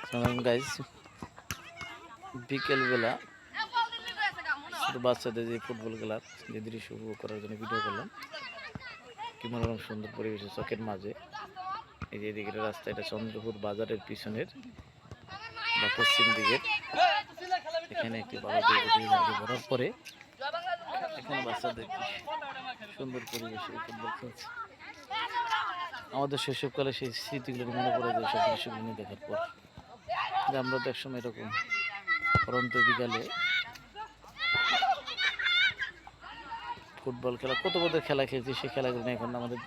Guys বিকেলবেলা ছোট বাচ্চাদের যে ফুটবল খেলার যে দৃশ্য উপভোগ করার জন্য ভিডিও করলাম। কি মনোরম সুন্দর পরিবেশের চকের মাঝে এই যে এদিকের রাস্তা, এটা চন্দ্রপুর বাজারের পিছনের বা পশ্চিম দিকের। এখানে একটি বড় ভরার পরে এখানে বাচ্চাদের সুন্দর পরিবেশে ফুটবল খেলছে। আমাদের শৈশবকালে সেই স্মৃতিগুলো মনে পড়ে যায় সব দৃশ্যগুলো দেখার পর। যে আমরা তো একসময় এরকম পরন্ত বিকালে ফুটবল খেলা, কত কত খেলা খেলছি, সেই খেলাগুলো এখন আমাদের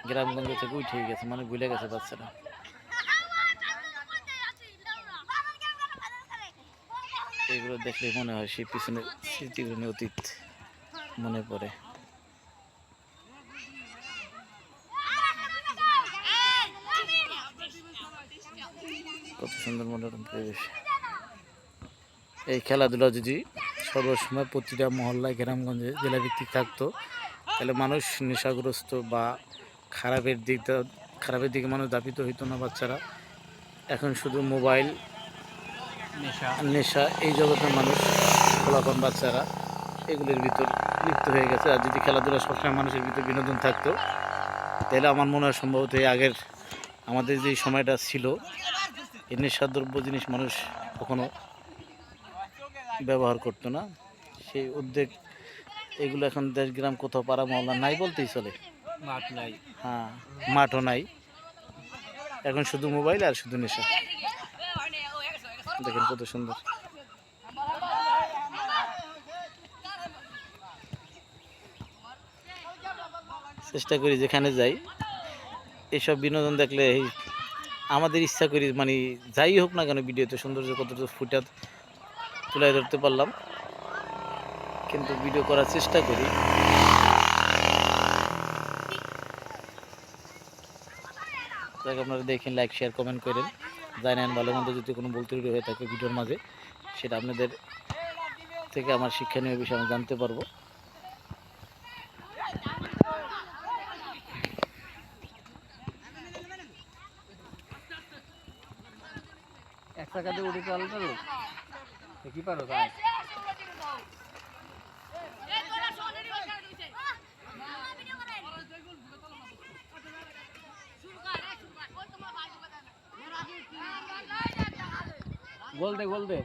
গ্রামগঞ্জ থেকে উঠে গেছে, মানে ভুলে গেছে বাচ্চারা। এগুলো দেখলে মনে হয় সেই পিছনের স্মৃতিগুলো অতীত মনে পড়ে। কত সুন্দর মনোরম পরিবেশ। এই খেলাধুলা যদি সর্বসময় প্রতিটা মহল্লায় গ্রামগঞ্জে জেলাভিত্তিক থাকতো, তাহলে মানুষ নেশাগ্রস্ত বা খারাপের দিকে মানুষ ধাবিত হইতো না। বাচ্চারা এখন শুধু মোবাইল নেশা এই জগতের মানুষ ফলাফল বাচ্চারা এগুলির ভিতর লিপ্ত হয়ে গেছে। আর যদি খেলাধুলা সবসময় মানুষের ভিতর বিনোদন থাকতো, তাহলে আমার মনে হয় সম্ভবত এই আগের আমাদের যে সময়টা ছিল, এই নেশাদ্রব্য জিনিস মানুষ কখনো ব্যবহার করতো না। সেই উদ্যোগ এগুলো এখন দেশ গ্রাম কোথাও পাড়া মহল্লা নাই বলতেই চলে। মাঠ নাই, হ্যাঁ, মাঠও নাই, এখন শুধু মোবাইল আর শুধু নেশা। দেখেন কত সুন্দর। চেষ্টা করি যেখানে যাই এসব বিনোদন দেখলে আমাদের ইচ্ছা করি, মানে যাই হোক না কেন ভিডিওতে সৌন্দর্য কতটা ফুটা তুলে ধরতে পারলাম, কিন্তু ভিডিও করার চেষ্টা করি। যাকে আপনারা দেখেন, লাইক শেয়ার কমেন্ট করেন, জানেন ভালো মন্দ যদি কোনো ভুল ত্রুটি হয়ে থাকে ভিডিওর মাঝে, সেটা আপনাদের থেকে আমার শিক্ষণীয় বিষয় আমি জানতে পারবো। এক টাকাতে উঠে চলো কি পারো ভাই? গোল দে